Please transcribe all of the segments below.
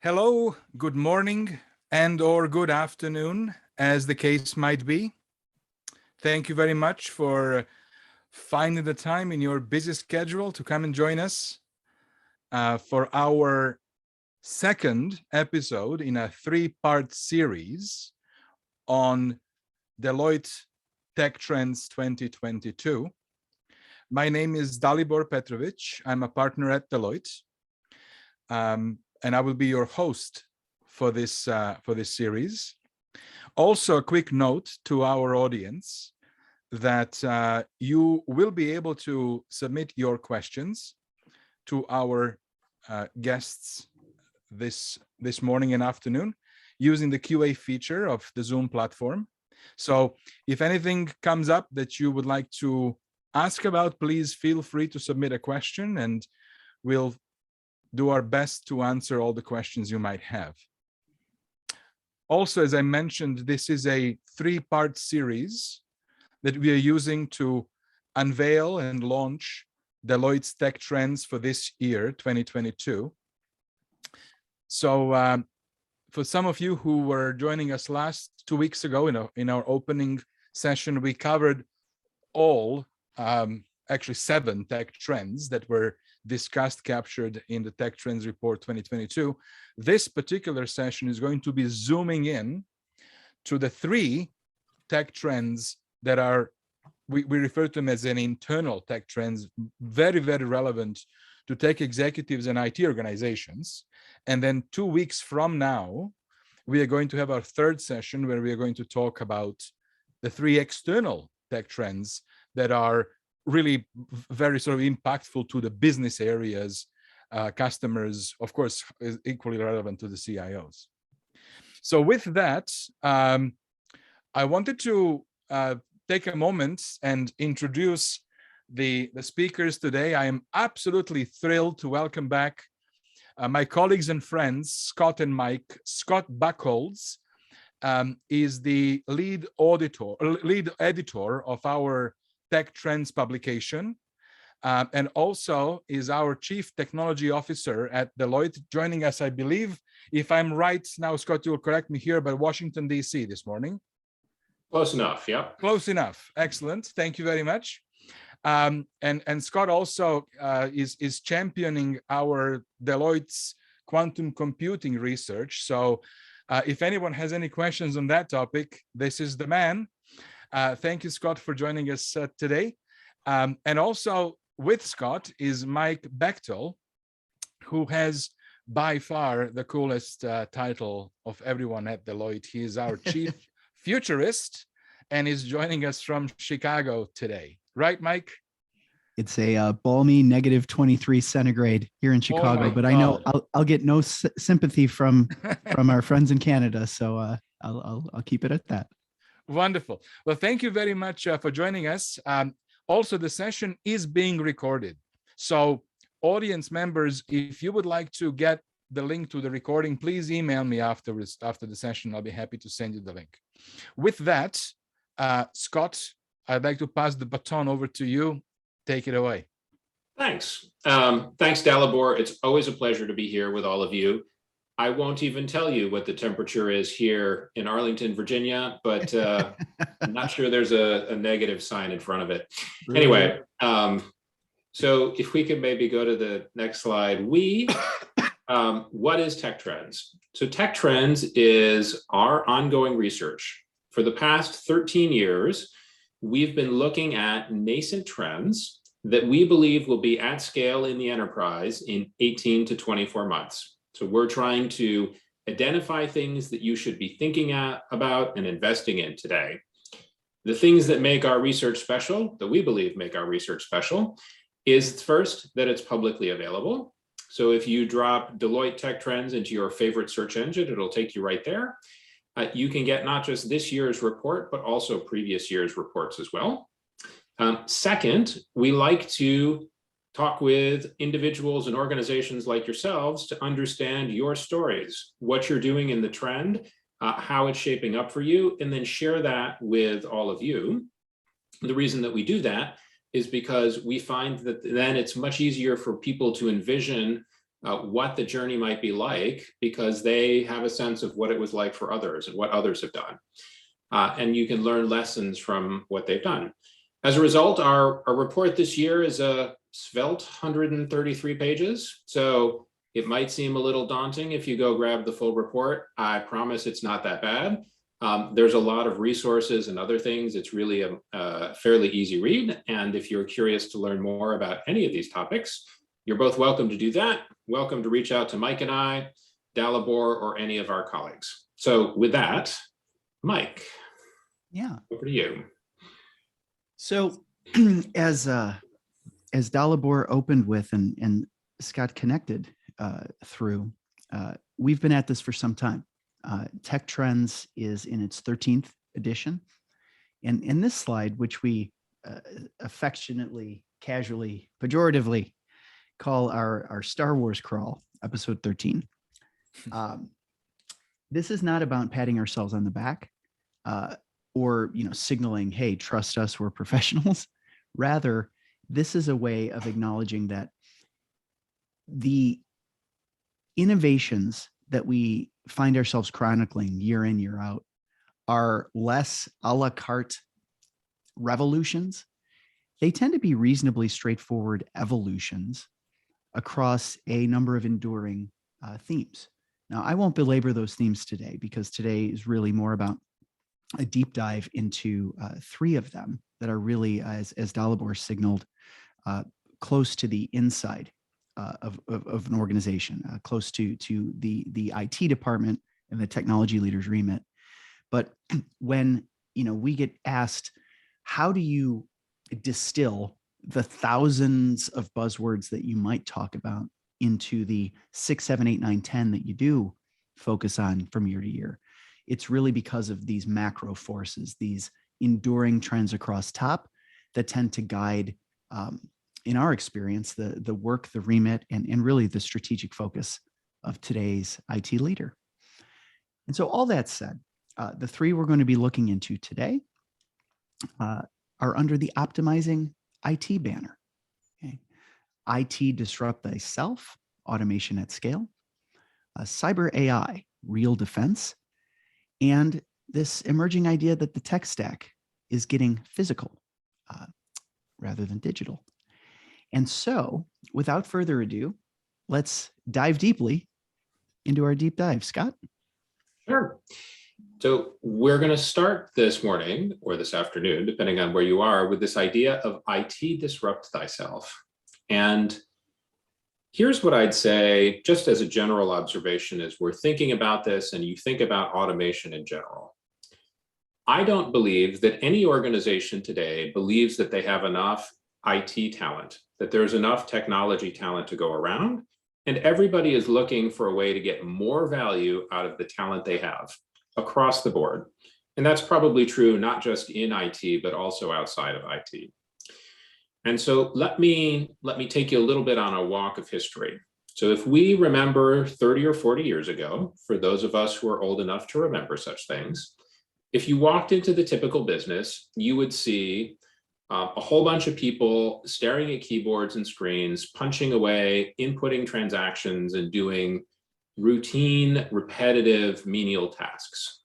Hello, good morning, and or good afternoon, as the case might be. Thank you very much for finding the time in your busy schedule to come and join us for our second episode in a three-part series on Deloitte Tech Trends 2022. My name is Dalibor Petrovic. I'm a partner at Deloitte. And I will be your host for this series. Also, a quick note to our audience that you will be able to submit your questions to our guests this morning and afternoon using the QA feature of the Zoom platform. So if anything comes up that you would like to ask about, please feel free to submit a question and we'll do our best to answer all the questions you might have. Also, as I mentioned, this is a three-part series that we are using to unveil and launch Deloitte's tech trends for this year, 2022. So for some of you who were joining us 2 weeks ago in our opening session, we covered all, actually 7 tech trends that were discussed, captured in the Tech Trends Report 2022. This particular session is going to be zooming in to the 3 tech trends that are, we refer to them as an internal tech trends, very, very relevant to tech executives and IT organizations. And then 2 weeks from now, we are going to have our third session where we are going to talk about the 3 external tech trends that are really very sort of impactful to the business areas, customers, of course, is equally relevant to the CIOs. So with that, I wanted to take a moment and introduce the speakers today. I am absolutely thrilled to welcome back my colleagues and friends, Scott and Mike. Scott Buchholz is the lead editor of our Tech Trends publication, and also is our Chief Technology Officer at Deloitte, joining us, I believe, if I'm right now, Scott, you'll correct me here, but Washington, D.C. this morning. Close enough, yeah. Close enough, excellent, thank you very much. And Scott also is championing our Deloitte's quantum computing research. So if anyone has any questions on that topic, this is the man. Thank you, Scott, for joining us today. And also with Scott is Mike Bechtel, who has by far the coolest title of everyone at Deloitte. He is our chief futurist and is joining us from Chicago today. Right, Mike? It's a balmy -23 centigrade here in Chicago, but I know I'll get no sympathy from our friends in Canada, so I'll keep it at that. Wonderful. Well, thank you very much for joining us. Also, the session is being recorded. So audience members, if you would like to get the link to the recording, please email me after the session. I'll be happy to send you the link. With that, Scott, I'd like to pass the baton over to you. Take it away. Thanks. Thanks, Dalibor. It's always a pleasure to be here with all of you. I won't even tell you what the temperature is here in Arlington, Virginia, but I'm not sure there's a negative sign in front of it. Really? Anyway, so if we could maybe go to the next slide. What is Tech Trends? So Tech Trends is our ongoing research. For the past 13 years, we've been looking at nascent trends that we believe will be at scale in the enterprise in 18 to 24 months. So we're trying to identify things that you should be thinking about and investing in today. The things that make our research special, that we believe make our research special, is first, that it's publicly available. So if you drop Deloitte Tech Trends into your favorite search engine, it'll take you right there. You can get not just this year's report, but also previous year's reports as well. Second, we like to talk with individuals and organizations like yourselves to understand your stories, what you're doing in the trend, how it's shaping up for you, and then share that with all of you. The reason that we do that is because we find that then it's much easier for people to envision what the journey might be like, because they have a sense of what it was like for others and what others have done. And you can learn lessons from what they've done. As a result, our report this year is a svelte 133 pages. So it might seem a little daunting if you go grab the full report. I promise it's not that bad. There's a lot of resources and other things. It's really a fairly easy read. And if you're curious to learn more about any of these topics, you're both welcome to do that. Welcome to reach out to Mike and I, Dalibor, or any of our colleagues. So with that, Mike, over to you. So as Dalibor opened with and Scott connected through, we've been at this for some time. Tech Trends is in its 13th edition. And in this slide, which we affectionately, casually, pejoratively call our Star Wars crawl, episode 13. This is not about patting ourselves on the back or signaling, hey, trust us, we're professionals. Rather, this is a way of acknowledging that the innovations that we find ourselves chronicling year in, year out are less a la carte revolutions. They tend to be reasonably straightforward evolutions across a number of enduring themes. Now, I won't belabor those themes today, because today is really more about a deep dive into three of them that are really, as Dalibor signaled, close to the inside of an organization, close to the IT department and the technology leader's remit. But when we get asked, how do you distill the thousands of buzzwords that you might talk about into the 6, 7, 8, 9, 10 that you do focus on from year to year? It's really because of these macro forces, these enduring trends across top that tend to guide, in our experience, the work, the remit, and really the strategic focus of today's IT leader. And so all that said, the three we're going to be looking into today are under the optimizing IT banner. Okay. IT disrupt thyself, automation at scale, cyber AI, real defense, and this emerging idea that the tech stack is getting physical rather than digital. And so, without further ado, let's dive deeply into our deep dive. Scott? Sure. So we're going to start this morning or this afternoon, depending on where you are, with this idea of IT disrupt thyself. And here's what I'd say, just as a general observation, as we're thinking about this and you think about automation in general. I don't believe that any organization today believes that they have enough IT talent, that there's enough technology talent to go around, and everybody is looking for a way to get more value out of the talent they have across the board. And that's probably true not just in IT, but also outside of IT. And so let me take you a little bit on a walk of history. So if we remember 30 or 40 years ago, for those of us who are old enough to remember such things, if you walked into the typical business, you would see a whole bunch of people staring at keyboards and screens, punching away, inputting transactions, and doing routine, repetitive, menial tasks.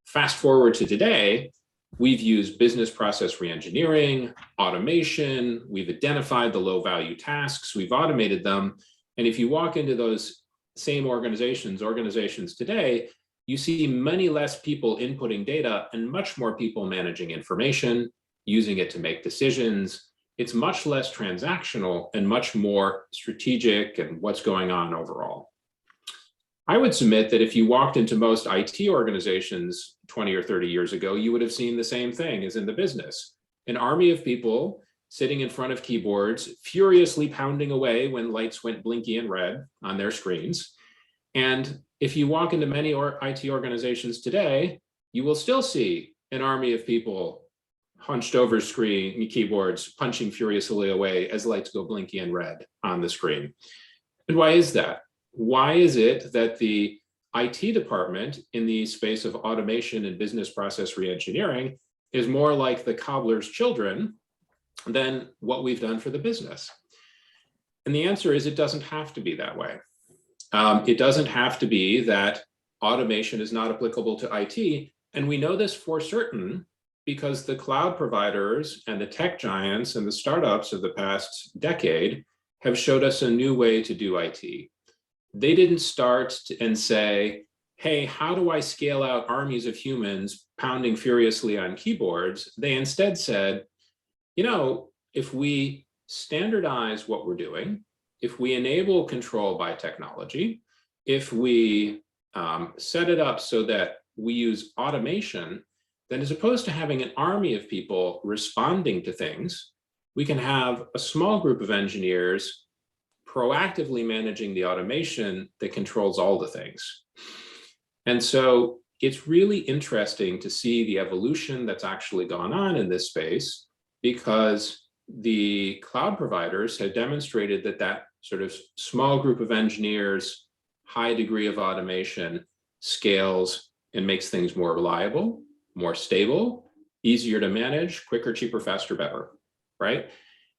Fast forward to today, we've used business process reengineering, automation, we've identified the low value tasks, we've automated them. And if you walk into those same organizations today, you see many less people inputting data and much more people managing information, using it to make decisions. It's much less transactional and much more strategic and what's going on overall. I would submit that if you walked into most IT organizations 20 or 30 years ago, you would have seen the same thing as in the business. An army of people sitting in front of keyboards, furiously pounding away when lights went blinky and red on their screens. And if you walk into many IT organizations today, you will still see an army of people hunched over keyboards, punching furiously away as lights go blinky and red on the screen. And why is that? Why is it that the IT department in the space of automation and business process reengineering is more like the cobbler's children than what we've done for the business? And the answer is it doesn't have to be that way. It doesn't have to be that automation is not applicable to IT. And we know this for certain because the cloud providers and the tech giants and the startups of the past decade have showed us a new way to do IT. They didn't start and say, hey, how do I scale out armies of humans pounding furiously on keyboards? They instead said, you know, if we standardize what we're doing, if we enable control by technology, if we set it up so that we use automation, then as opposed to having an army of people responding to things, we can have a small group of engineers proactively managing the automation that controls all the things. And so it's really interesting to see the evolution that's actually gone on in this space, because the cloud providers have demonstrated that that sort of small group of engineers, high degree of automation, scales and makes things more reliable, more stable, easier to manage, quicker, cheaper, faster, better, right?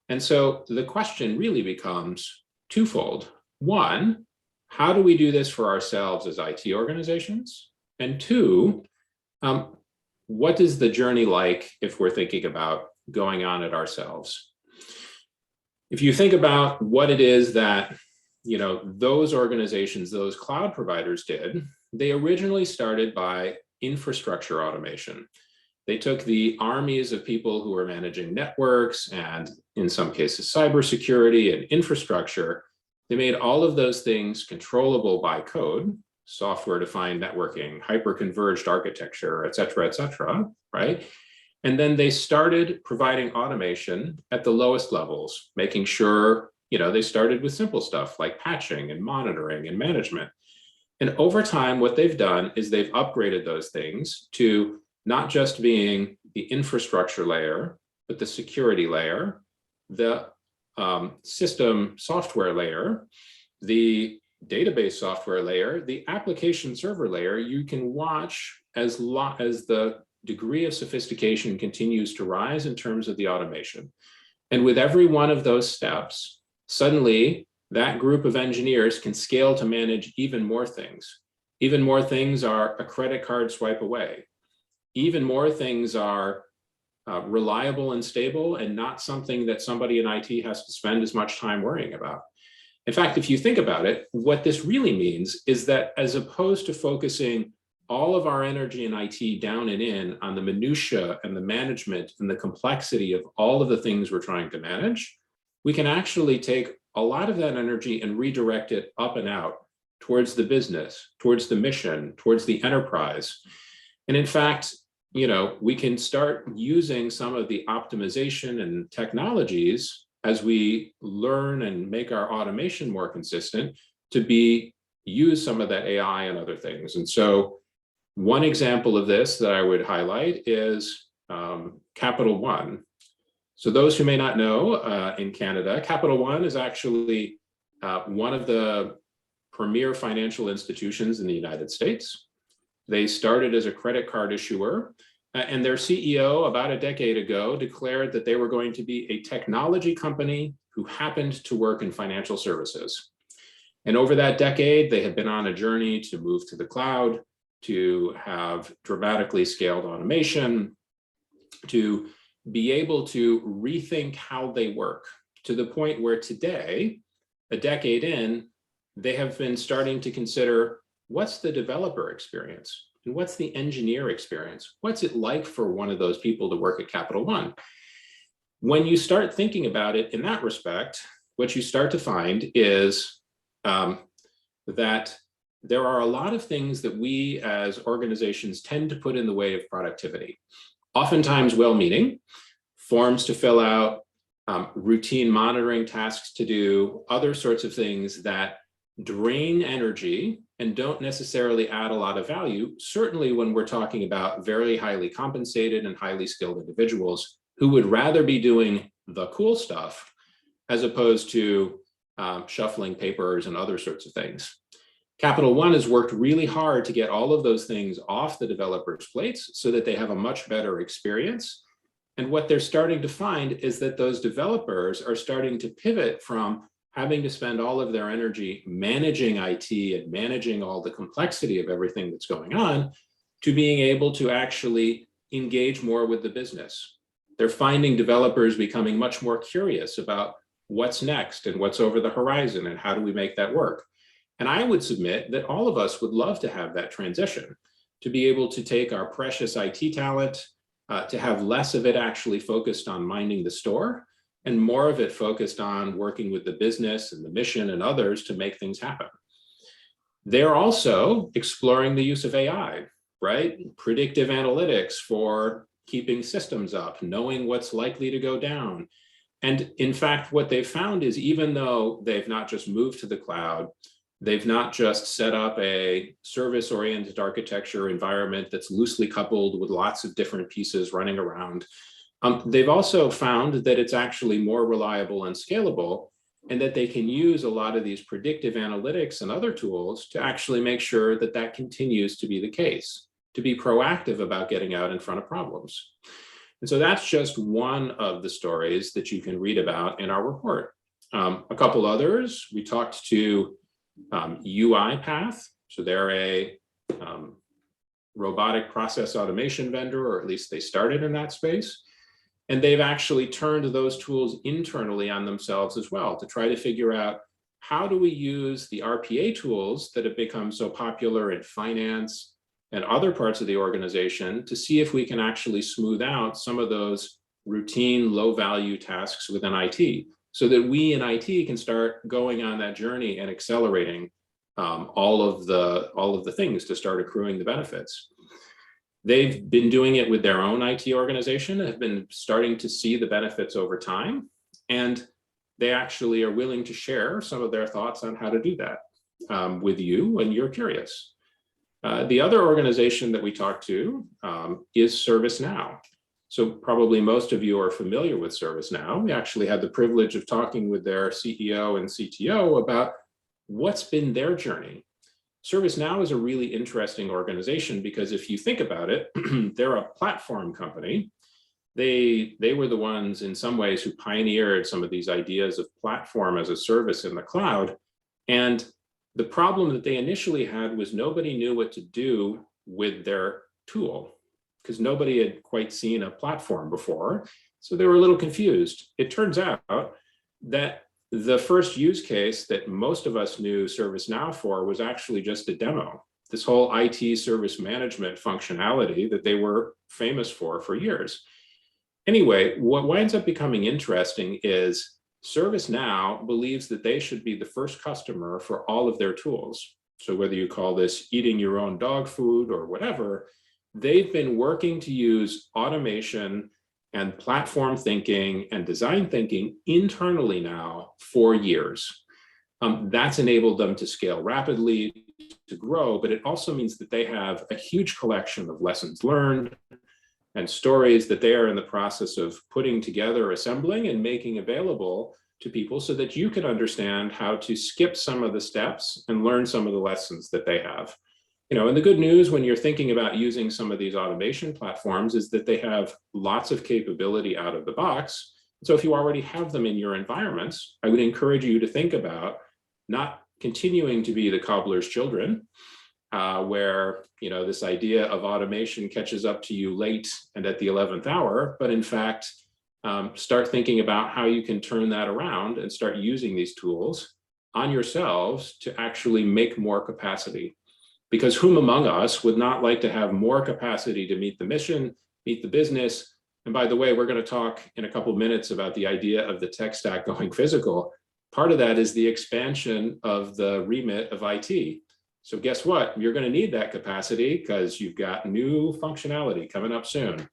And so the question really becomes twofold. One, how do we do this for ourselves as IT organizations? And two, what is the journey like if we're thinking about going on it ourselves? If you think about what it is that, you know, those organizations, those cloud providers did, they originally started by infrastructure automation. They took the armies of people who were managing networks and in some cases cybersecurity and infrastructure. They made all of those things controllable by code, software-defined networking, hyper-converged architecture, et cetera, right? And then they started providing automation at the lowest levels, making sure, you know, they started with simple stuff like patching and monitoring and management. And over time, what they've done is they've upgraded those things to not just being the infrastructure layer, but the security layer, the system software layer, the database software layer, the application server layer. You can watch as the degree of sophistication continues to rise in terms of the automation. And with every one of those steps, suddenly that group of engineers can scale to manage even more things. Even more things are a credit card swipe away. Even more things are reliable and stable and not something that somebody in IT has to spend as much time worrying about. In fact, if you think about it, what this really means is that as opposed to focusing all of our energy in IT down and in on the minutia and the management and the complexity of all of the things we're trying to manage, we can actually take a lot of that energy and redirect it up and out towards the business, towards the mission, towards the enterprise. And in fact, you know, we can start using some of the optimization and technologies as we learn and make our automation more consistent to use some of that AI and other things. And so one example of this that I would highlight is Capital One. So those who may not know, in Canada, Capital One is actually one of the premier financial institutions in the United States. They started as a credit card issuer, and their CEO about a decade ago declared that they were going to be a technology company who happened to work in financial services. And over that decade, they have been on a journey to move to the cloud, to have dramatically scaled automation, to be able to rethink how they work, to the point where today, a decade in, they have been starting to consider what's the developer experience and what's the engineer experience? What's it like for one of those people to work at Capital One? When you start thinking about it in that respect, what you start to find is that there are a lot of things that we as organizations tend to put in the way of productivity. Oftentimes well-meaning, forms to fill out, routine monitoring tasks to do, other sorts of things that drain energy and don't necessarily add a lot of value, certainly when we're talking about very highly compensated and highly skilled individuals who would rather be doing the cool stuff as opposed to shuffling papers and other sorts of things. Capital One has worked really hard to get all of those things off the developers' plates so that they have a much better experience. And what they're starting to find is that those developers are starting to pivot from having to spend all of their energy managing IT and managing all the complexity of everything that's going on to being able to actually engage more with the business. They're finding developers becoming much more curious about what's next and what's over the horizon and how do we make that work. And I would submit that all of us would love to have that transition, to be able to take our precious IT talent, to have less of it actually focused on minding the store and more of it focused on working with the business and the mission and others to make things happen. They're also exploring the use of AI, right? Predictive analytics for keeping systems up, knowing what's likely to go down. And in fact, what they've found is even though they've not just moved to the cloud, they've not just set up a service-oriented architecture environment that's loosely coupled with lots of different pieces running around. They've also found that it's actually more reliable and scalable, and that they can use a lot of these predictive analytics and other tools to actually make sure that that continues to be the case, to be proactive about getting out in front of problems. And so that's just one of the stories that you can read about in our report. A couple others, we talked to UiPath. So they're a robotic process automation vendor, or at least they started in that space. And they've actually turned those tools internally on themselves as well to try to figure out how do we use the RPA tools that have become so popular in finance and other parts of the organization to see if we can actually smooth out some of those routine low value tasks within IT, so that we in IT can start going on that journey and accelerating all of the things to start accruing the benefits. They've been doing it with their own IT organization, have been starting to see the benefits over time, and they actually are willing to share some of their thoughts on how to do that with you when you're curious. The other organization that we talked to is ServiceNow. So probably most of you are familiar with ServiceNow. We actually had the privilege of talking with their CEO and CTO about what's been their journey. ServiceNow is a really interesting organization because if you think about it, they're a platform company. They were the ones in some ways who pioneered some of these ideas of platform as a service in the cloud. And the problem that they initially had was nobody knew what to do with their tool because nobody had quite seen a platform before. So they were a little confused. It turns out that the first use case that most of us knew ServiceNow for was actually just a demo. This whole IT service management functionality that they were famous for years. Anyway, what winds up becoming interesting is ServiceNow believes that they should be the first customer for all of their tools. So whether you call this eating your own dog food or whatever, they've been working to use automation and platform thinking and design thinking internally now for years. That's enabled them to scale rapidly, to grow, but it also means that they have a huge collection of lessons learned and stories that they are in the process of putting together, assembling, and making available to people so that you can understand how to skip some of the steps and learn some of the lessons that they have. You know, and the good news when you're thinking about using some of these automation platforms is that they have lots of capability out of the box. So if you already have them in your environments, I would encourage you to think about not continuing to be the cobbler's children, where, you know, this idea of automation catches up to you late and at the 11th hour, but in fact, start thinking about how you can turn that around and start using these tools on yourselves to actually make more capacity. Because whom among us would not like to have more capacity to meet the mission, meet the business? And by the way, we're going to talk in a couple of minutes about the idea of the tech stack going physical. Part of that is the expansion of the remit of IT. So guess what? You're going to need that capacity because you've got new functionality coming up soon.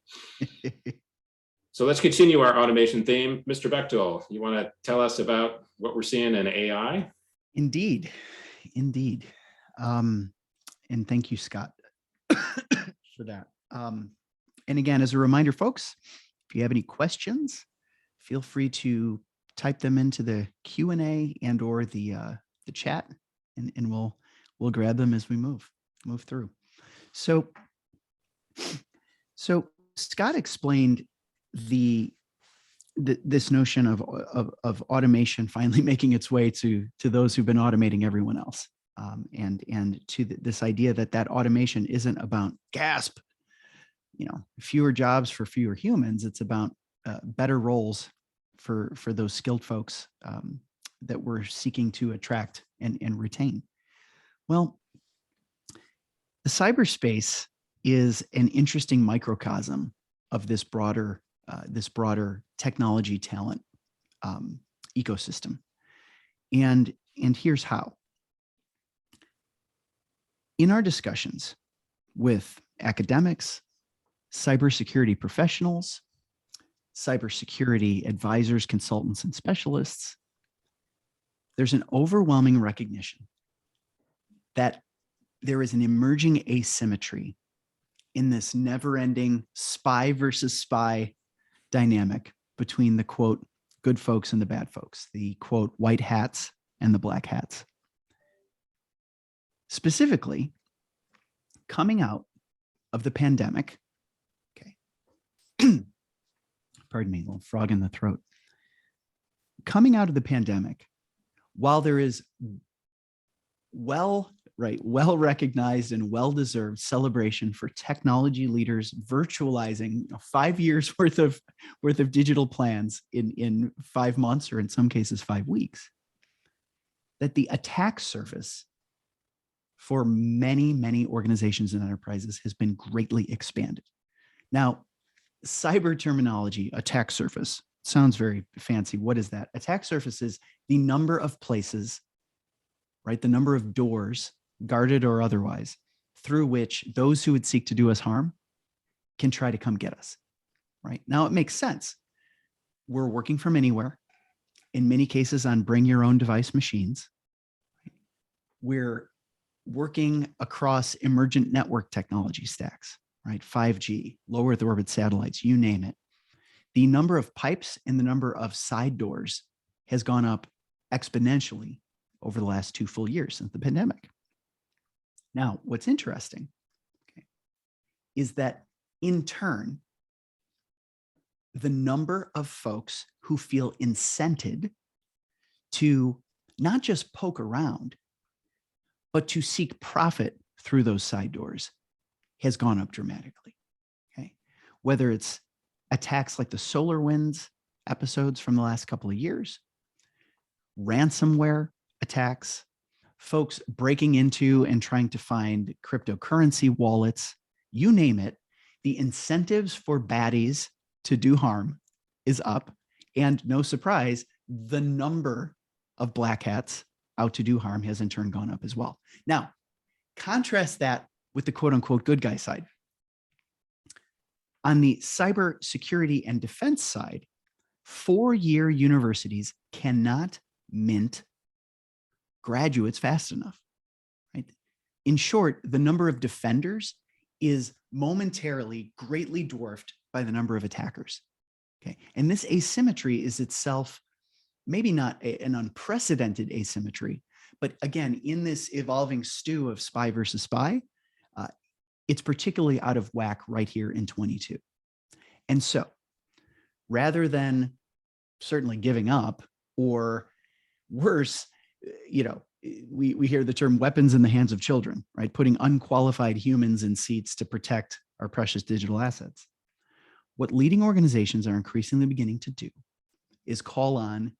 So let's continue our automation theme. Mr. Bechtel, you want to tell us about what we're seeing in AI? Indeed. And thank you, Scott, for that. And again, as a reminder, folks, if you have any questions, feel free to type them into the Q&A and or the chat, and we'll grab them as we move through. So Scott explained this notion of automation finally making its way to those who've been automating everyone else, and to this idea that automation isn't about gasp, fewer jobs for fewer humans. It's about better roles for those skilled folks that we're seeking to attract and retain. Well, the cyberspace is an interesting microcosm of this broader technology talent ecosystem, and here's how. In our discussions with academics, cybersecurity professionals, cybersecurity advisors, consultants, and specialists, there's an overwhelming recognition that there is an emerging asymmetry in this never-ending spy versus spy dynamic between the quote good folks and the bad folks, the quote white hats and the black hats. Specifically, coming out of the pandemic, okay, pardon me, a little frog in the throat. Coming out of the pandemic, while there is well-recognized and well-deserved celebration for technology leaders virtualizing 5 years worth of digital plans in 5 months, or in some cases 5 weeks, that the attack surface for many organizations and enterprises has been greatly expanded. Now, cyber terminology, attack surface, sounds very fancy. What is that? Attack surface is the number of places, right? The number of doors, guarded or otherwise, through which those who would seek to do us harm can try to come get us, right? Now, it makes sense. We're working from anywhere, in many cases on bring your own device machines. We're working across emergent network technology stacks, right? 5G, low Earth orbit satellites, you name it. The number of pipes and the number of side doors has gone up exponentially over the last 2 full years since the pandemic. Now, what's interesting, okay, is that in turn, the number of folks who feel incented to not just poke around, but to seek profit through those side doors has gone up dramatically, okay? Whether it's attacks like the SolarWinds episodes from the last couple of years, ransomware attacks, folks breaking into and trying to find cryptocurrency wallets, you name it, the incentives for baddies to do harm is up. And no surprise, the number of black hats out to do harm has in turn gone up as well. Now, contrast that with the quote unquote good guy side. On the cybersecurity and defense side, 4-year universities cannot mint graduates fast enough, right? In short, the number of defenders is momentarily greatly dwarfed by the number of attackers, okay? And this asymmetry is itself maybe not an unprecedented asymmetry, but again, in this evolving stew of spy versus spy, it's particularly out of whack right here in 22. And so rather than certainly giving up, or worse, we hear the term weapons in the hands of children, right? Putting unqualified humans in seats to protect our precious digital assets. What leading organizations are increasingly beginning to do is call on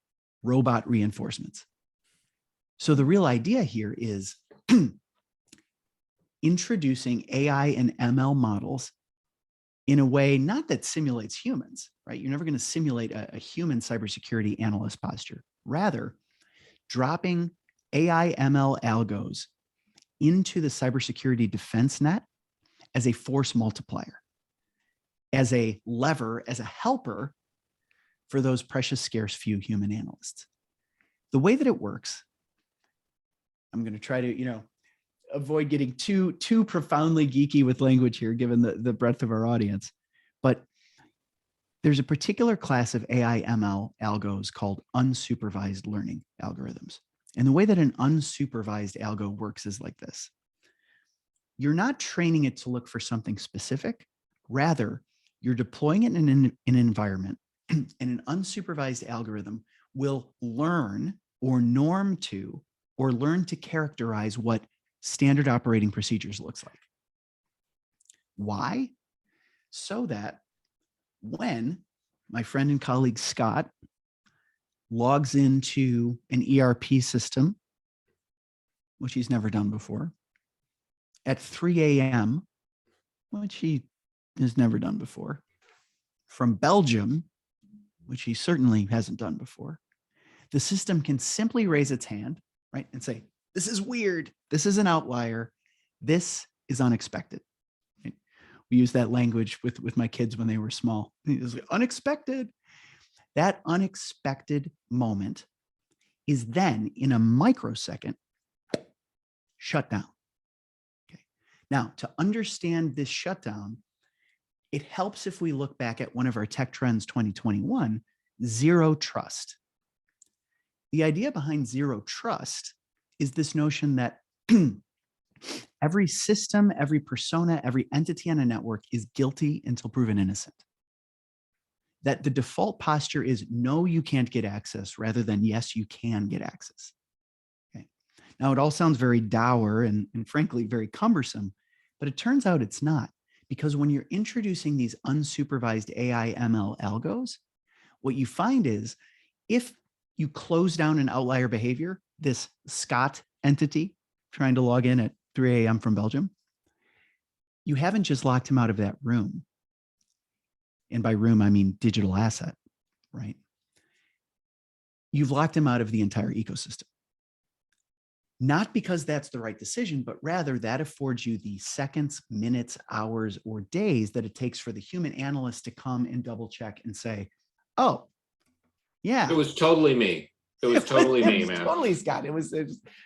robot reinforcements. So the real idea here is introducing AI and ML models in a way not that simulates humans, right? You're never going to simulate a human cybersecurity analyst posture. Rather, dropping AI ML algos into the cybersecurity defense net as a force multiplier, as a lever, as a helper for those precious, scarce few human analysts. The way that it works, I'm going to try to, avoid getting too profoundly geeky with language here, given the breadth of our audience. But there's a particular class of AI ML algos called unsupervised learning algorithms. And the way that an unsupervised algo works is like this. You're not training it to look for something specific. Rather, You're deploying it in an environment, and an unsupervised algorithm will learn or norm to, or learn to characterize what standard operating procedures looks like. Why? So that when my friend and colleague Scott logs into an ERP system, which he's never done before, at 3 a.m., which he has never done before, from Belgium, which he certainly hasn't done before, the system can simply raise its hand, right, and say, this is weird. This is an outlier. This is unexpected. Right? We use that language with my kids when they were small. It was like, unexpected. That unexpected moment is then in a microsecond shut down. Okay. Now, to understand this shutdown, it helps if we look back at one of our tech trends 2021, zero trust. The idea behind zero trust is this notion that every system, every persona, every entity on a network is guilty until proven innocent. That the default posture is no, you can't get access, rather than yes, you can get access. Okay. Now, it all sounds very dour and frankly, very cumbersome, but it turns out it's not. Because when you're introducing these unsupervised AI ML algos, what you find is if you close down an outlier behavior, this Scott entity trying to log in at 3 a.m. from Belgium, you haven't just locked him out of that room. And by room, I mean digital asset, right? You've locked him out of the entire ecosystem. Not because that's the right decision, but rather that affords you the seconds, minutes, hours, or days that it takes for the human analyst to come and double check and say, oh, yeah. It was totally me. It was totally me, man. Totally, Scott. It was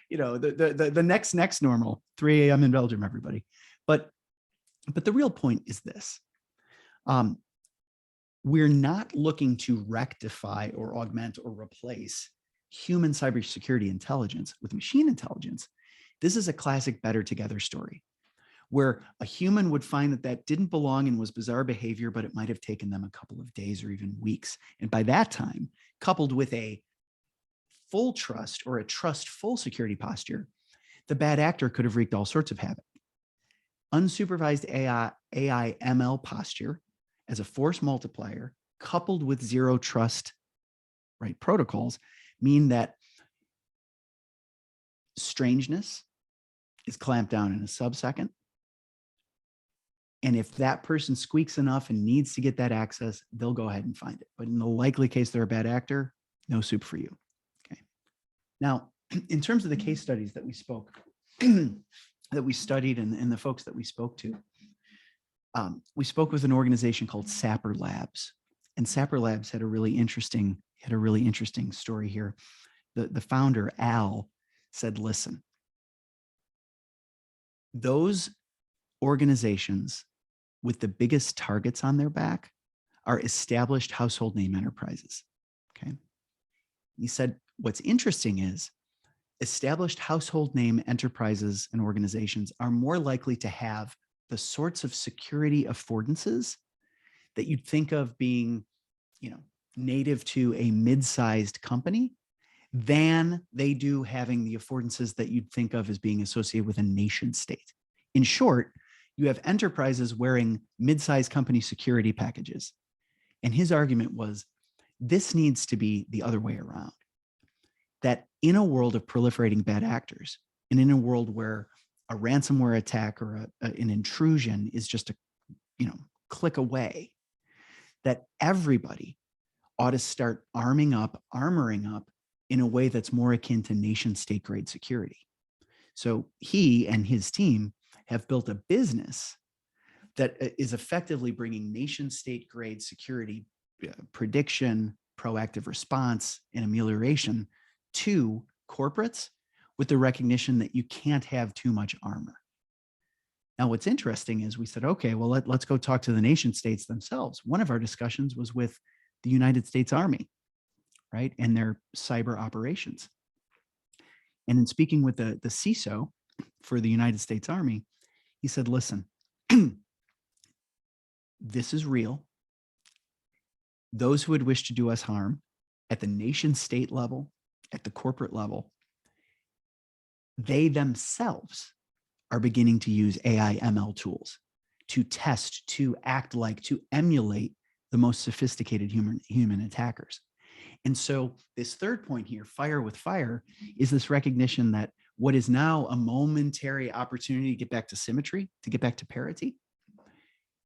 you know, the next normal, 3 a.m. in Belgium, everybody. But the real point is this. We're not looking to rectify or augment or replace human cybersecurity intelligence with machine intelligence. This is a classic better together story where a human would find that that didn't belong and was bizarre behavior, but it might have taken them a couple of days or even weeks. And by that time, coupled with a full trust or a trustful security posture, the bad actor could have wreaked all sorts of havoc. Unsupervised AI ML posture as a force multiplier coupled with zero trust, right, protocols mean that strangeness is clamped down in a sub-second. And if that person squeaks enough and needs to get that access, they'll go ahead and find it. But in the likely case they're a bad actor, no soup for you. Okay. Now, in terms of the case studies that we spoke, that we studied and the folks that we spoke to, we spoke with an organization called Sapper Labs. And Sapper Labs had a really interesting story here. The founder, Al, said, listen, those organizations with the biggest targets on their back are established household name enterprises. Okay. He said, what's interesting is established household name enterprises and organizations are more likely to have the sorts of security affordances that you'd think of being, you know, native to a mid-sized company than they do having the affordances that you'd think of as being associated with a nation state. In short, you have enterprises wearing mid-sized company security packages. And his argument was, this needs to be the other way around. That in a world of proliferating bad actors, and in a world where a ransomware attack or an intrusion is just a, you know, click away, that everybody ought to start armoring up in a way that's more akin to nation state grade security. So he and his team have built a business that is effectively bringing nation state grade security prediction, proactive response, and amelioration to corporates with the recognition that you can't have too much armor. Now, what's interesting is we said, okay, well, let's go talk to the nation states themselves. One of our discussions was with the United States Army, right, and their cyber operations. And in speaking with the CISO for the United States Army, he said, listen, this is real. Those who would wish to do us harm at the nation state level, at the corporate level, they themselves are beginning to use AI ML tools to test, to act like, to emulate the most sophisticated human attackers. And so this third point here, fire with fire, is this recognition that what is now a momentary opportunity to get back to symmetry, to get back to parity,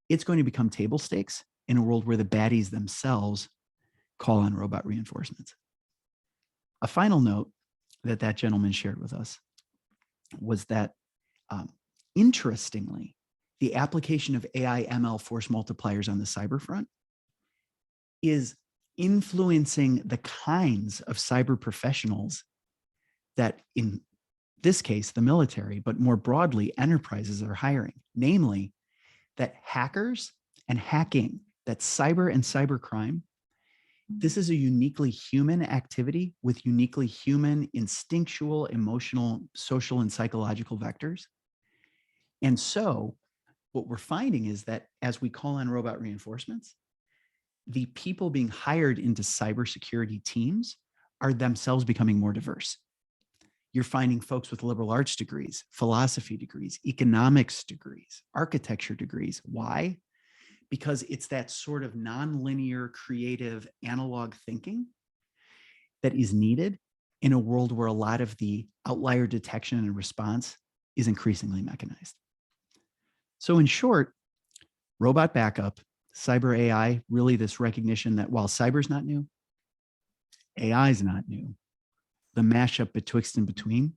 it's going to become table stakes in a world where the baddies themselves call on robot reinforcements. A final note that that gentleman shared with us was that, interestingly, the application of AI ML force multipliers on the cyber front is influencing the kinds of cyber professionals that, in this case, the military, but more broadly, enterprises are hiring. Namely, that hackers and hacking, that cyber and cybercrime, this is a uniquely human activity with uniquely human, instinctual, emotional, social, and psychological vectors. And so what we're finding is that as we call on robot reinforcements, the people being hired into cybersecurity teams are themselves becoming more diverse. You're finding folks with liberal arts degrees, philosophy degrees, economics degrees, architecture degrees. Why? Because it's that sort of nonlinear, creative, analog thinking that is needed in a world where a lot of the outlier detection and response is increasingly mechanized. So in short, robot backup, cyber AI, really this recognition that while cyber's not new, AI is not new. The mashup betwixt and between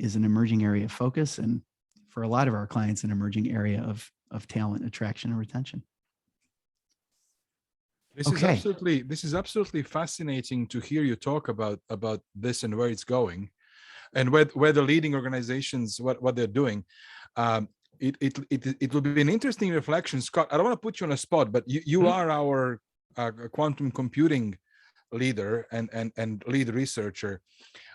is an emerging area of focus, and for a lot of our clients, an emerging area of talent attraction and retention. This is absolutely fascinating to hear you talk about this and where it's going, and where the leading organizations, what they're doing. It will be an interesting reflection, Scott. I don't want to put you on a spot, but you are our quantum computing leader and lead researcher.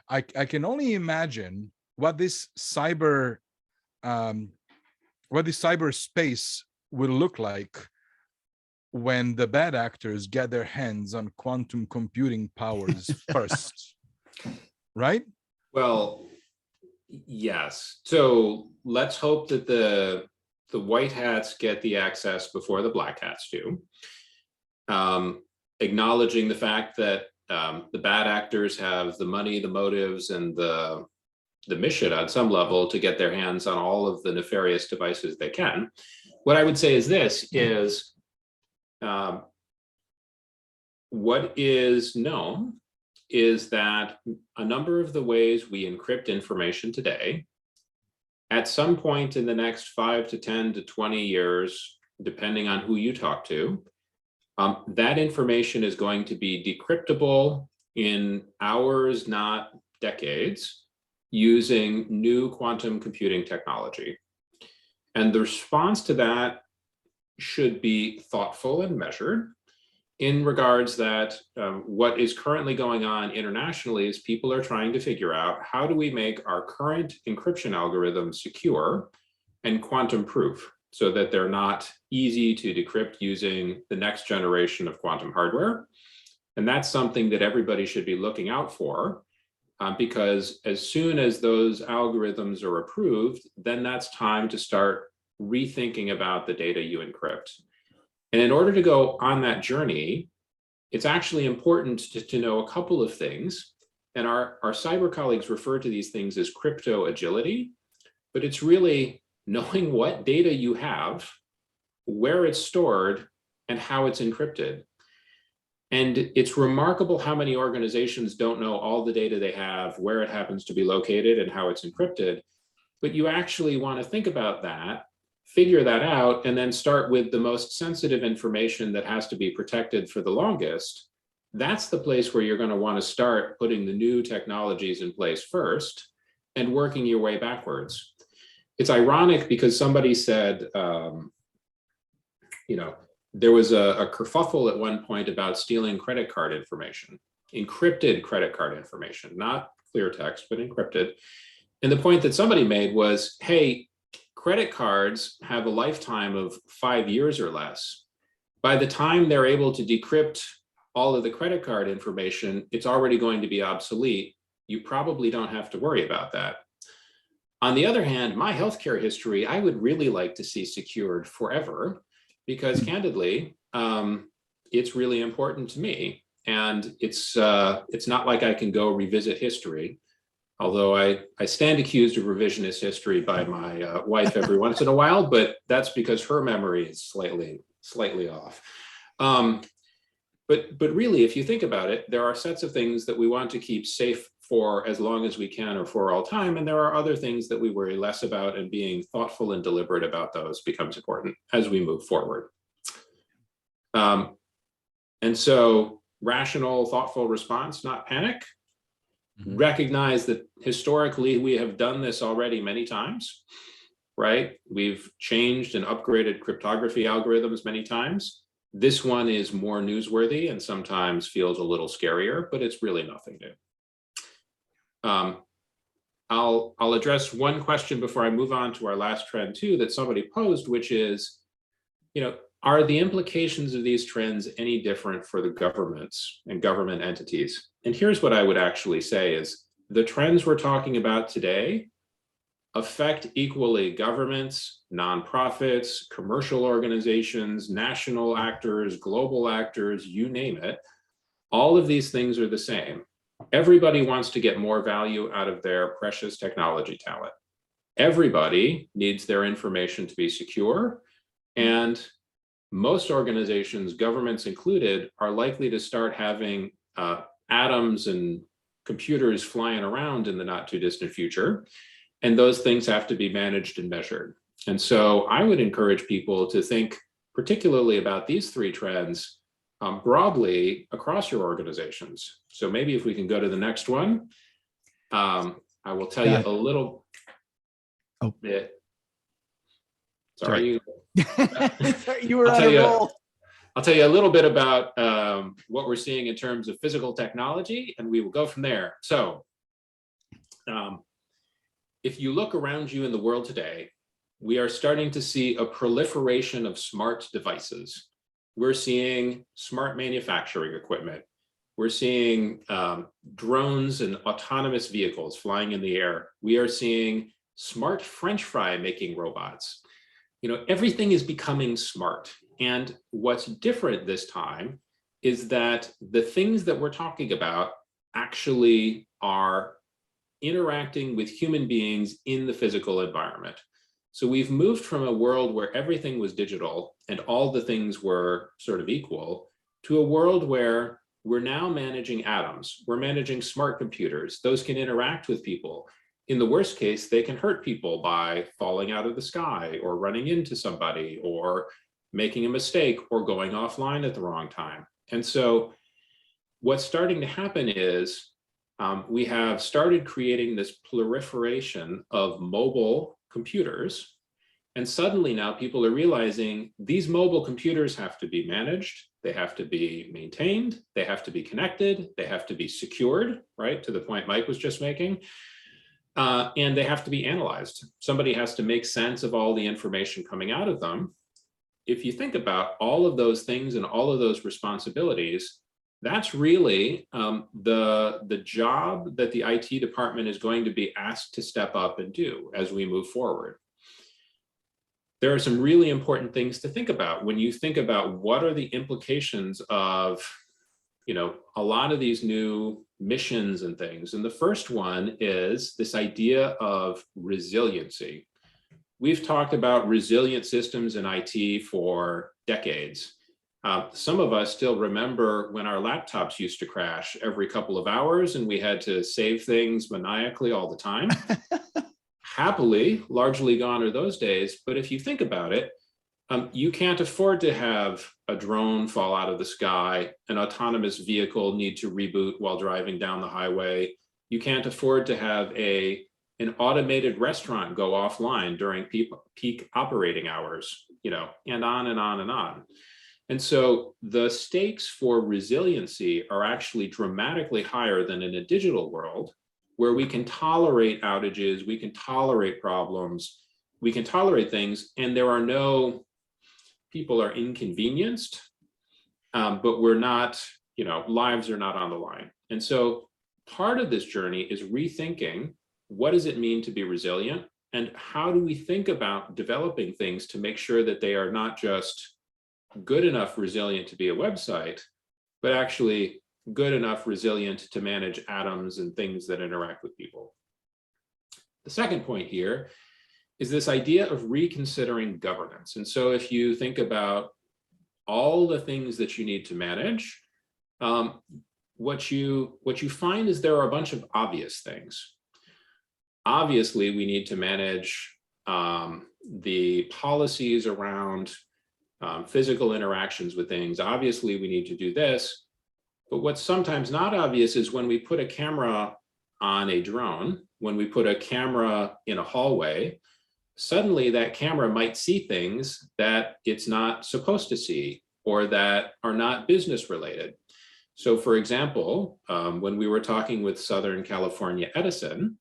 I can only imagine what this cyber space will look like when the bad actors get their hands on quantum computing powers first, right? Well, yes. So let's hope that the white hats get the access before the black hats do. Acknowledging the fact that the bad actors have the money, the motives, and the mission on some level to get their hands on all of the nefarious devices they can. What I would say is this is what is known is that a number of the ways we encrypt information today, at some point in the next 5 to 10 to 20 years, depending on who you talk to, that information is going to be decryptable in hours, not decades, using new quantum computing technology. And the response to that should be thoughtful and measured, in regards that what is currently going on internationally is people are trying to figure out, how do we make our current encryption algorithms secure and quantum proof so that they're not easy to decrypt using the next generation of quantum hardware. And that's something that everybody should be looking out for, because as soon as those algorithms are approved, then that's time to start rethinking about the data you encrypt. And in order to go on that journey, it's actually important to know a couple of things. And our cyber colleagues refer to these things as crypto agility, but it's really knowing what data you have, where it's stored, and how it's encrypted. And it's remarkable how many organizations don't know all the data they have, where it happens to be located, and how it's encrypted. But you actually want to think about that, figure that out, and then start with the most sensitive information that has to be protected for the longest. That's the place where you're going to want to start putting the new technologies in place first and working your way backwards. It's ironic because somebody said, there was a kerfuffle at one point about stealing credit card information, encrypted credit card information, not clear text, but encrypted. And the point that somebody made was, hey, credit cards have a lifetime of 5 years or less. By the time they're able to decrypt all of the credit card information, it's already going to be obsolete. You probably don't have to worry about that. On the other hand, my healthcare history, I would really like to see secured forever, because candidly, it's really important to me. And it's not like I can go revisit history, although I stand accused of revisionist history by my wife every once in a while, but that's because her memory is slightly off. But really, if you think about it, there are sets of things that we want to keep safe for as long as we can or for all time. And there are other things that we worry less about, and being thoughtful and deliberate about those becomes important as we move forward. And so rational, thoughtful response, not panic. Mm-hmm. Recognize that historically we have done this already many times, right? We've changed and upgraded cryptography algorithms many times. This one is more newsworthy and sometimes feels a little scarier, but it's really nothing new. I'll address one question before I move on to our last trend too, that somebody posed, which is, are the implications of these trends any different for the governments and government entities? And here's what I would actually say is, the trends we're talking about today affect equally governments, nonprofits, commercial organizations, national actors, global actors, you name it. All of these things are the same. Everybody wants to get more value out of their precious technology talent. Everybody needs their information to be secure, and most organizations, governments included, are likely to start having atoms and computers flying around in the not too distant future. And those things have to be managed and measured. And so I would encourage people to think particularly about these three trends broadly across your organizations. So maybe if we can go to the next one, I will tell you a little bit. Sorry. You were on a roll. I'll tell you a little bit about what we're seeing in terms of physical technology, and we will go from there. So if you look around you in the world today, we are starting to see a proliferation of smart devices. We're seeing smart manufacturing equipment. We're seeing drones and autonomous vehicles flying in the air. We are seeing smart French fry making robots. Everything is becoming smart. And what's different this time is that the things that we're talking about actually are interacting with human beings in the physical environment. So we've moved from a world where everything was digital and all the things were sort of equal, to a world where we're now managing atoms. We're managing smart computers. Those can interact with people. In the worst case, they can hurt people by falling out of the sky or running into somebody or making a mistake or going offline at the wrong time. And so what's starting to happen is we have started creating this proliferation of mobile computers. And suddenly now people are realizing these mobile computers have to be managed, they have to be maintained, they have to be connected, they have to be secured, right? To the point Mike was just making. And they have to be analyzed. Somebody has to make sense of all the information coming out of them. If you think about all of those things and all of those responsibilities, that's really the job that the IT department is going to be asked to step up and do as we move forward. There are some really important things to think about when you think about what are the implications of a lot of these new missions and things. And the first one is this idea of resiliency. We've talked about resilient systems in IT for decades. Some of us still remember when our laptops used to crash every couple of hours and we had to save things maniacally all the time. Happily, largely gone are those days. But if you think about it, you can't afford to have a drone fall out of the sky, an autonomous vehicle need to reboot while driving down the highway. You can't afford to have an automated restaurant go offline during peak operating hours, and on and on and on. And so the stakes for resiliency are actually dramatically higher than in a digital world, where we can tolerate outages, we can tolerate problems, we can tolerate things, and there are no people are inconvenienced, but we're not, lives are not on the line. And so part of this journey is rethinking, what does it mean to be resilient? And how do we think about developing things to make sure that they are not just good enough resilient to be a website, but actually good enough resilient to manage atoms and things that interact with people. The second point here is this idea of reconsidering governance. And so if you think about all the things that you need to manage, what you find is there are a bunch of obvious things. Obviously, we need to manage the policies around physical interactions with things. Obviously, we need to do this. But what's sometimes not obvious is when we put a camera on a drone, when we put a camera in a hallway, suddenly that camera might see things that it's not supposed to see or that are not business related. So for example, when we were talking with Southern California Edison,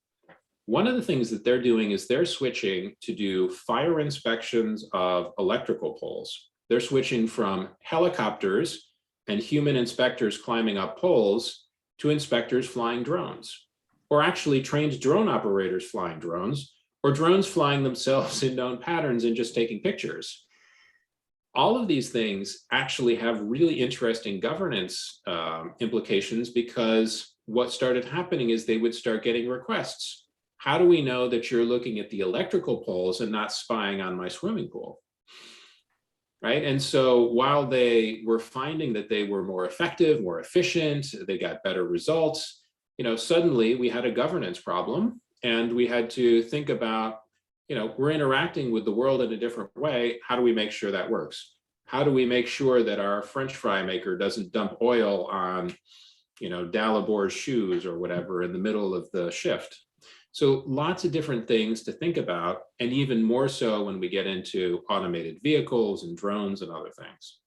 one of the things that they're doing is they're switching to do fire inspections of electrical poles. They're switching from helicopters and human inspectors climbing up poles to inspectors flying drones, or actually trained drone operators flying drones, or drones flying themselves in known patterns and just taking pictures. All of these things actually have really interesting governance implications, because what started happening is they would start getting requests. How do we know that you're looking at the electrical poles and not spying on my swimming pool? Right? And so while they were finding that they were more effective, more efficient, they got better results, suddenly we had a governance problem, and we had to think about, we're interacting with the world in a different way. How do we make sure that works? How do we make sure that our French fry maker doesn't dump oil on, Dalabor's shoes or whatever in the middle of the shift? So lots of different things to think about, and even more so when we get into automated vehicles and drones and other things.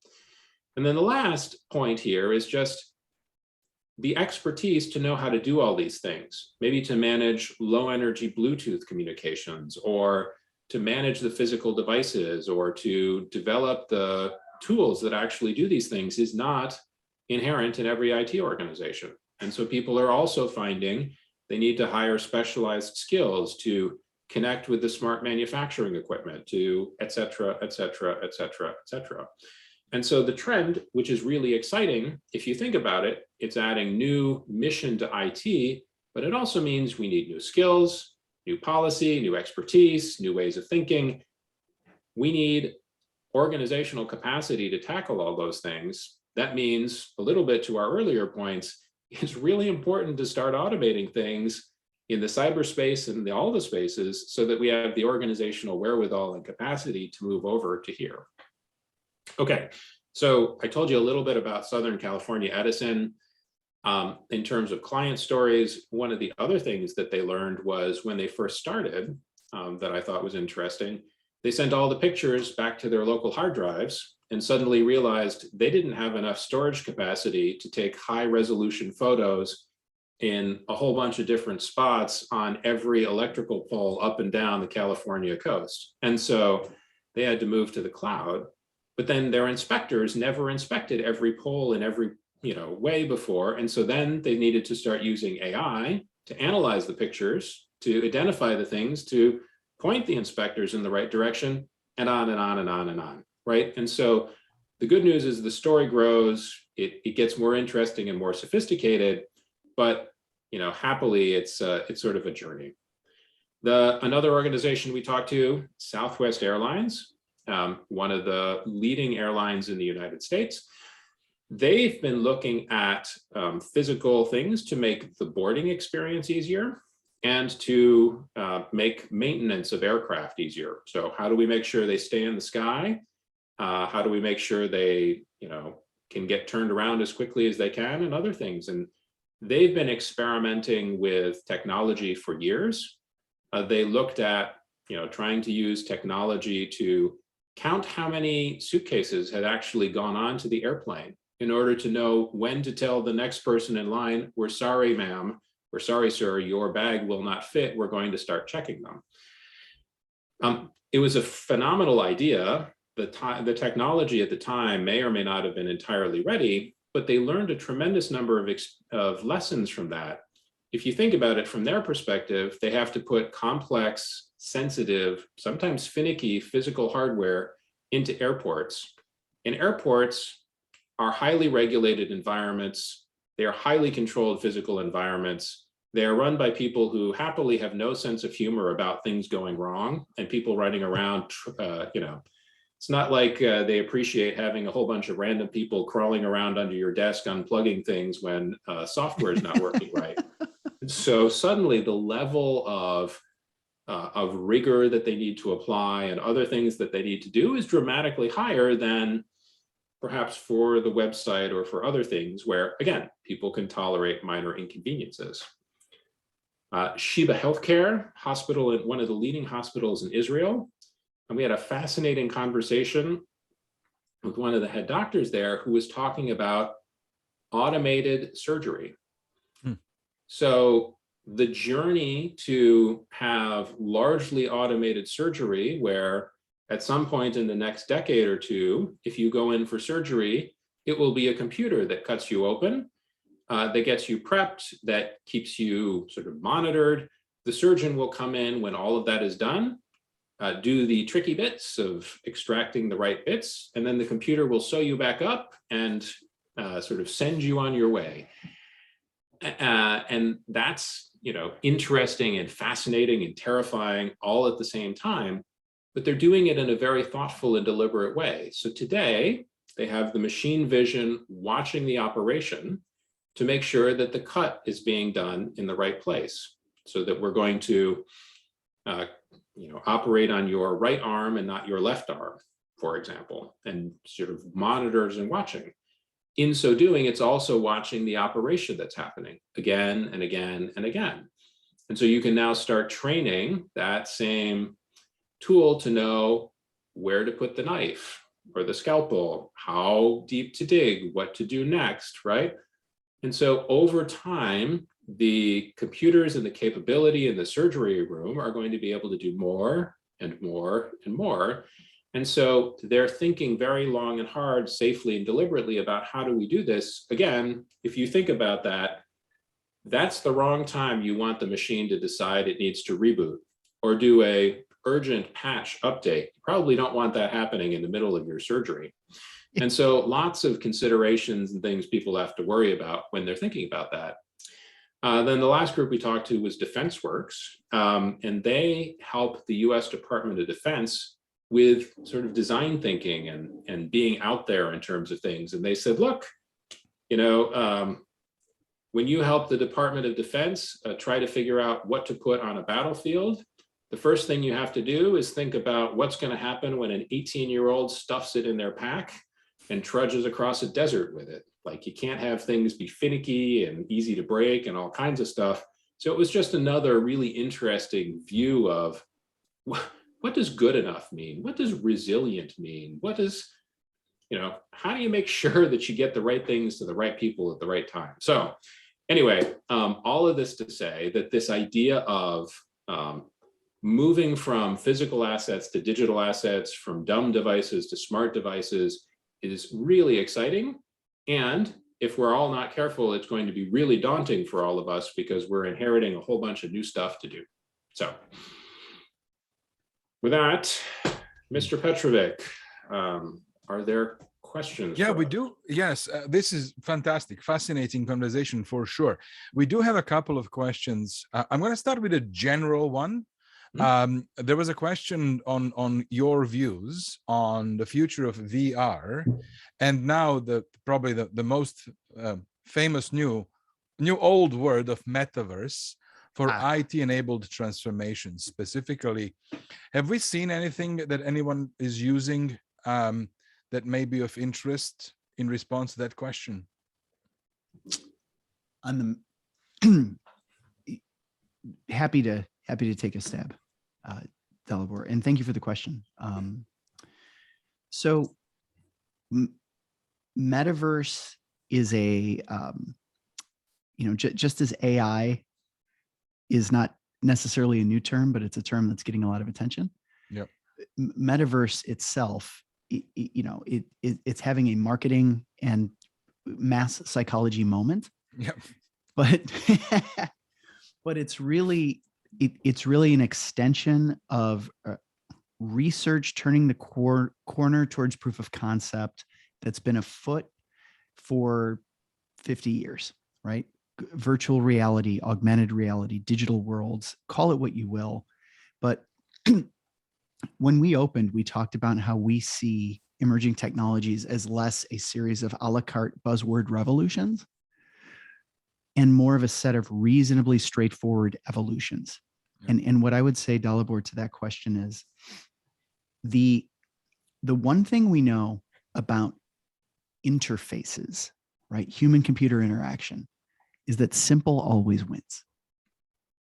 And then the last point here is just the expertise to know how to do all these things, maybe to manage low energy Bluetooth communications, or to manage the physical devices, or to develop the tools that actually do these things, is not inherent in every IT organization. And so people are also finding they need to hire specialized skills to connect with the smart manufacturing equipment, to et cetera, et cetera, et cetera, et cetera. And so the trend, which is really exciting, if you think about it, it's adding new mission to IT, but it also means we need new skills, new policy, new expertise, new ways of thinking. We need organizational capacity to tackle all those things. That means, a little bit to our earlier points, it's really important to start automating things in the cyberspace and all the spaces, so that we have the organizational wherewithal and capacity to move over to here. Okay, so I told you a little bit about Southern California Edison. In terms of client stories, one of the other things that they learned was when they first started, that I thought was interesting, they sent all the pictures back to their local hard drives and suddenly realized they didn't have enough storage capacity to take high resolution photos in a whole bunch of different spots on every electrical pole up and down the California coast. And so they had to move to the cloud, but then their inspectors never inspected every pole in every way before. And so then they needed to start using AI to analyze the pictures, to identify the things, to point the inspectors in the right direction, and on and on and on and on. Right. And so the good news is the story grows, it gets more interesting and more sophisticated, but happily it's sort of a journey. Another organization we talked to, Southwest Airlines, one of the leading airlines in the United States, they've been looking at physical things to make the boarding experience easier and to make maintenance of aircraft easier. So how do we make sure they stay in the sky? How do we make sure they, can get turned around as quickly as they can, and other things? And they've been experimenting with technology for years. They looked at, trying to use technology to count how many suitcases had actually gone onto the airplane in order to know when to tell the next person in line, "We're sorry, ma'am. We're sorry, sir, your bag will not fit. We're going to start checking them." It was a phenomenal idea. the technology at the time may or may not have been entirely ready, but they learned a tremendous number of lessons from that. If you think about it from their perspective, they have to put complex, sensitive, sometimes finicky physical hardware into airports. And airports are highly regulated environments. They are highly controlled physical environments. They are run by people who happily have no sense of humor about things going wrong and people running around, it's not like they appreciate having a whole bunch of random people crawling around under your desk, unplugging things when software is not working right. So suddenly the level of rigor that they need to apply and other things that they need to do is dramatically higher than perhaps for the website or for other things where, again, people can tolerate minor inconveniences. Sheba Healthcare Hospital, one of the leading hospitals in Israel, and we had a fascinating conversation with one of the head doctors there who was talking about automated surgery. So the journey to have largely automated surgery, where at some point in the next decade or two, if you go in for surgery, it will be a computer that cuts you open, that gets you prepped, that keeps you sort of monitored. The surgeon will come in when all of that is done, do the tricky bits of extracting the right bits, and then the computer will sew you back up and sort of send you on your way. And that's, interesting and fascinating and terrifying all at the same time, but they're doing it in a very thoughtful and deliberate way. So today they have the machine vision watching the operation to make sure that the cut is being done in the right place, so that we're going to operate on your right arm and not your left arm, for example, and sort of monitors and watching. In so doing, it's also watching the operation that's happening again and again and again. And so you can now start training that same tool to know where to put the knife or the scalpel, how deep to dig, what to do next, right? And so over time, the computers and the capability in the surgery room are going to be able to do more and more and more. And so they're thinking very long and hard, safely and deliberately about how do we do this. Again, if you think about that, that's the wrong time you want the machine to decide it needs to reboot or do a urgent patch update. You probably don't want that happening in the middle of your surgery. And so lots of considerations and things people have to worry about when they're thinking about that. Then the last group we talked to was DefenseWorks, and they help the US Department of Defense with sort of design thinking and being out there in terms of things. And they said, look, when you help the Department of Defense try to figure out what to put on a battlefield, the first thing you have to do is think about what's going to happen when an 18-year-old stuffs it in their pack and trudges across a desert with it. Like, you can't have things be finicky and easy to break and all kinds of stuff. So it was just another really interesting view of what does good enough mean? What does resilient mean? What does, how do you make sure that you get the right things to the right people at the right time? So anyway, all of this to say that this idea of moving from physical assets to digital assets, from dumb devices to smart devices, is really exciting. And if we're all not careful, it's going to be really daunting for all of us because we're inheriting a whole bunch of new stuff to do. So with that, Mr. Petrovic, are there questions? Yeah, we do. Yes, this is fantastic, fascinating conversation for sure. We do have a couple of questions. I'm going to start with a general one. There was a question on your views on the future of VR, and now probably the most famous new old word of metaverse for IT-enabled transformation. Specifically, have we seen anything that anyone is using that may be of interest in response to that question? On the happy to take a stab, Dalibor, and thank you for the question. So metaverse is a just as AI is not necessarily a new term, but it's a term that's getting a lot of attention. Yep. Metaverse itself it's having a marketing and mass psychology moment. Yeah. But but it's really an extension of research turning the corner towards proof of concept that's been afoot for 50 years, right? Virtual reality, augmented reality, digital worlds, call it what you will. But when we opened, we talked about how we see emerging technologies as less a series of a la carte buzzword revolutions and more of a set of reasonably straightforward evolutions. Yeah. And what I would say, Dalibor, to that question is the one thing we know about interfaces, right? Human computer interaction is that simple always wins,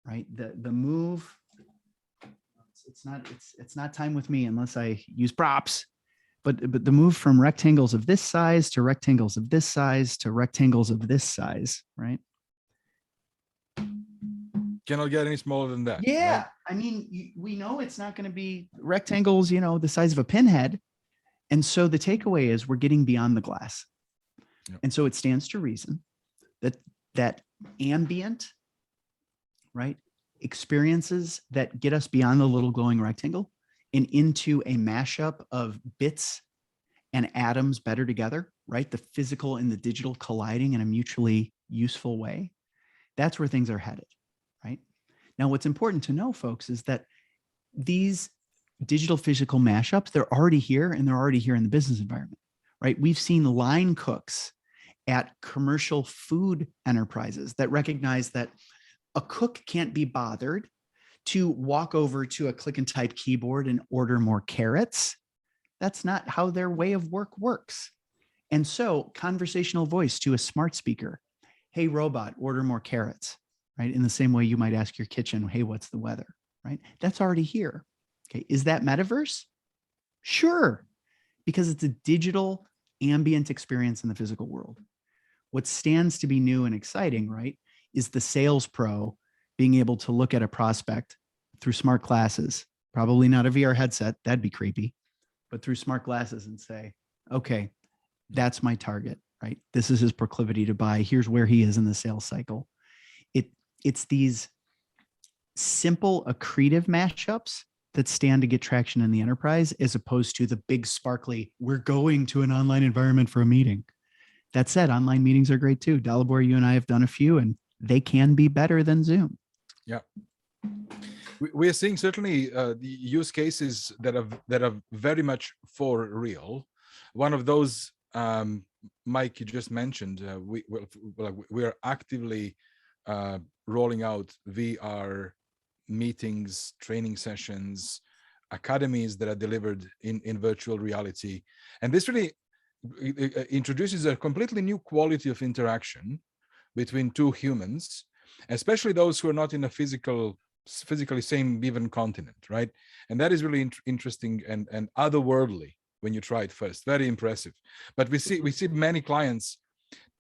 right? The move, it's not time with me unless I use props, but the move from rectangles of this size to rectangles of this size to rectangles of this size, right? Cannot get any smaller than that. Yeah. Right? I mean, we know it's not going to be rectangles, the size of a pinhead. And so the takeaway is we're getting beyond the glass. Yep. And so it stands to reason that ambient, right, experiences that get us beyond the little glowing rectangle and into a mashup of bits and atoms better together, right? The physical and the digital colliding in a mutually useful way. That's where things are headed, right? Now, what's important to know, folks, is that these digital physical mashups, they're already here, and they're already here in the business environment, right? We've seen line cooks at commercial food enterprises that recognize that a cook can't be bothered to walk over to a click and type keyboard and order more carrots. That's not how their way of work works. And so conversational voice to a smart speaker, hey, robot, order more carrots, right? In the same way you might ask your kitchen, hey, what's the weather, right? That's already here. Okay, is that metaverse? Sure, because it's a digital ambient experience in the physical world. What stands to be new and exciting, right, is the sales pro being able to look at a prospect through smart glasses, probably not a VR headset, that'd be creepy, but through smart glasses and say, okay, that's my target, right? This is his proclivity to buy. Here's where he is in the sales cycle. It's these simple accretive mashups that stand to get traction in the enterprise, as opposed to the big sparkly, we're going to an online environment for a meeting. That said, online meetings are great too. Dalibor, you and I have done a few, and they can be better than Zoom. Yeah. We are seeing certainly the use cases that are very much for real. One of those, Mike, you just mentioned, we are actively rolling out VR meetings, training sessions, academies that are delivered in virtual reality. And this really introduces a completely new quality of interaction between two humans, especially those who are not in a physically same even continent, right? And that is really interesting and otherworldly when you try it first. Very impressive. But we see many clients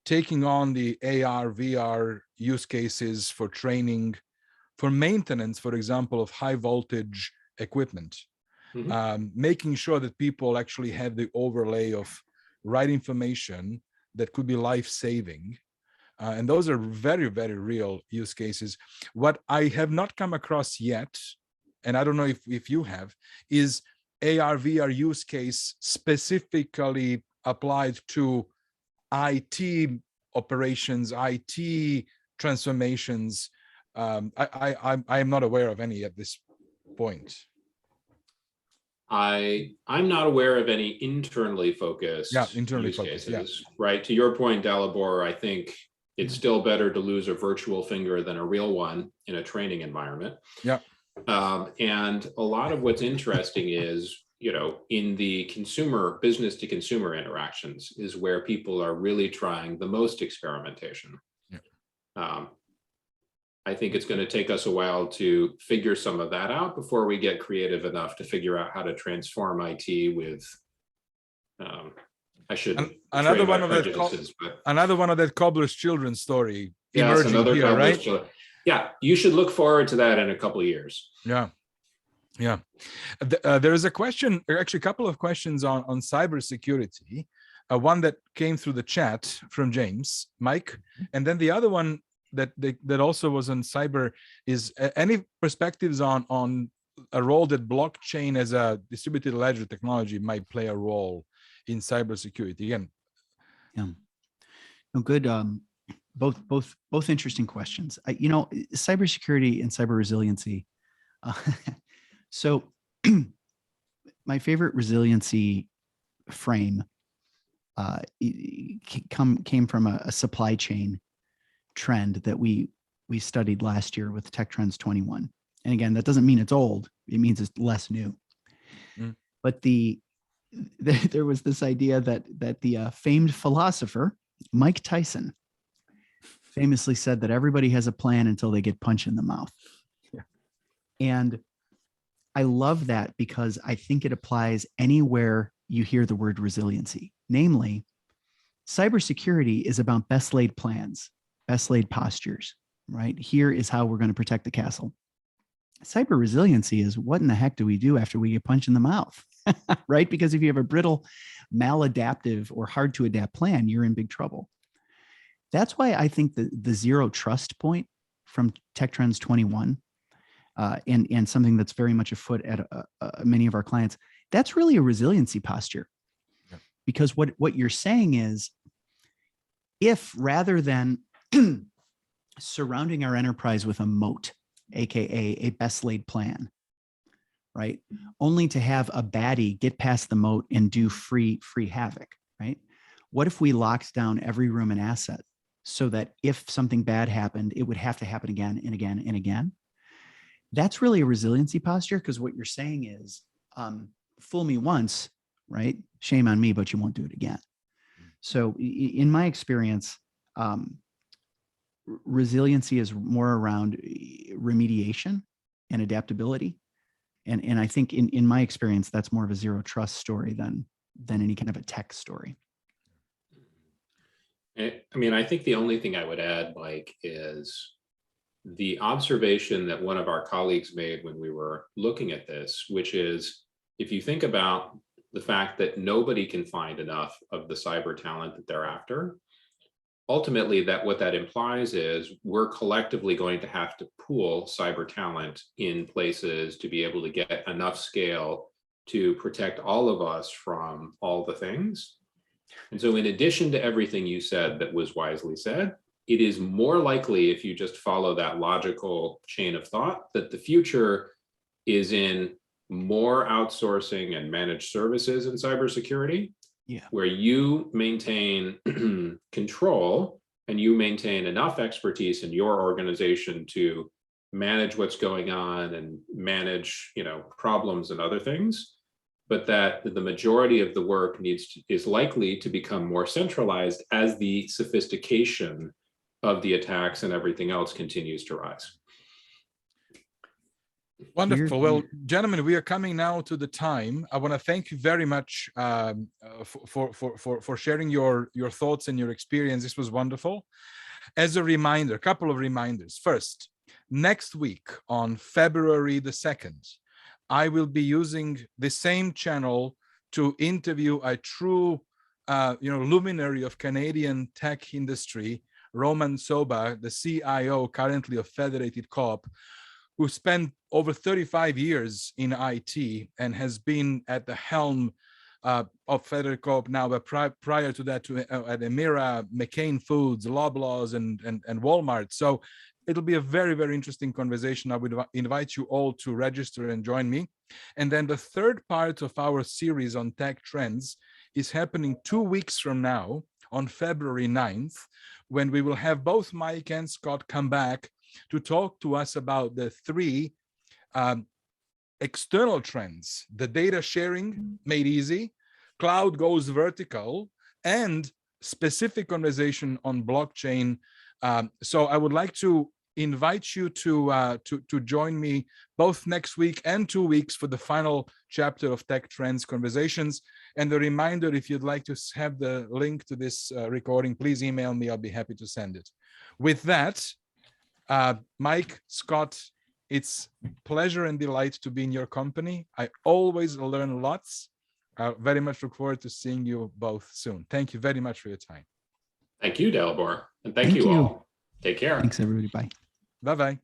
taking on the AR, VR use cases for training, for maintenance, for example, of high voltage equipment, making sure that people actually have the overlay of right information that could be life-saving. And those are very, very real use cases. What I have not come across yet, and I don't know if you have, is AR, VR use case specifically applied to IT operations, IT transformations. I am not aware of any at this point. I'm not aware of any internally focused use cases, right? To your point, Dalibor, I think it's still better to lose a virtual finger than a real one in a training environment. Yeah. And a lot of what's interesting is, in the consumer, business to consumer interactions is where people are really trying the most experimentation. Yeah. I think it's going to take us a while to figure some of that out before we get creative enough to figure out how to transform IT with, I shouldn't. Another one of that cobbler's children story. Yes, emerging here, right? Yeah, you should look forward to that in a couple of years. Yeah. Yeah, there is a question, actually a couple of questions on cybersecurity. One that came through the chat from James, Mike, and then the other one that also was on cyber is any perspectives on a role that blockchain as a distributed ledger technology might play a role in cybersecurity. Again, yeah, no, good. Both interesting questions. Cybersecurity and cyber resiliency. So my favorite resiliency frame came from a supply chain trend that we studied last year with Tech Trends 21. And again, that doesn't mean it's old. It means it's less new. Mm. But there was this idea that the famed philosopher Mike Tyson famously said that everybody has a plan until they get punched in the mouth. Yeah. And I love that because I think it applies anywhere you hear the word resiliency. Namely, cybersecurity is about best laid plans, best laid postures, right? Here is how we're going to protect the castle. Cyber resiliency is what in the heck do we do after we get punched in the mouth, right? Because if you have a brittle, maladaptive, or hard to adapt plan, you're in big trouble. That's why I think the zero trust point from Tech Trends 21 and something that's very much afoot at many of our clients, that's really a resiliency posture. Yeah. Because what you're saying is, if rather than surrounding our enterprise with a moat, AKA a best laid plan, right? Only to have a baddie get past the moat and do free havoc, right? What if we locked down every room and asset so that if something bad happened, it would have to happen again and again and again? That's really a resiliency posture, because what you're saying is, fool me once, right? Shame on me, but you won't do it again. So in my experience, resiliency is more around remediation and adaptability. And I think in my experience, that's more of a zero trust story than any kind of a tech story. I mean, I think the only thing I would add, Mike, is the observation that one of our colleagues made when we were looking at this, which is, if you think about the fact that nobody can find enough of the cyber talent that they're after, ultimately what that implies is we're collectively going to have to pool cyber talent in places to be able to get enough scale to protect all of us from all the things. And so in addition to everything you said that was wisely said, it is more likely, if you just follow that logical chain of thought, that the future is in more outsourcing and managed services in cybersecurity, where you maintain control and you maintain enough expertise in your organization to manage what's going on and manage, problems and other things, but that the majority of the work is likely to become more centralized as the sophistication of the attacks and everything else continues to rise. Wonderful. Well, gentlemen, we are coming now to the time. I want to thank you very much for sharing your thoughts and your experience. This was wonderful. As a reminder, a couple of reminders. First, next week on February the 2nd, I will be using the same channel to interview a true, luminary of Canadian tech industry, Roman Soba, the CIO currently of Federated Corp, who spent over 35 years in IT and has been at the helm of Federated Corp now, but prior to that at Emira, McCain Foods, Loblaws, and Walmart. So it'll be a very, very interesting conversation. I would invite you all to register and join me. And then the third part of our series on tech trends is happening 2 weeks from now on February 9th, when we will have both Mike and Scott come back to talk to us about the three external trends: the data sharing made easy, cloud goes vertical, and specific conversation on blockchain. So I would like to invite you to join me both next week and 2 weeks for the final chapter of Tech Trends Conversations. And a reminder, if you'd like to have the link to this recording, please email me. I'll be happy to send it. With that, Mike, Scott, It's pleasure and delight to be in your company. I always learn lots. I very much look forward to seeing you both soon. Thank you very much for your time. Thank you, Dalibor. And thank you all. Take care. Thanks, everybody. Bye. Bye-bye.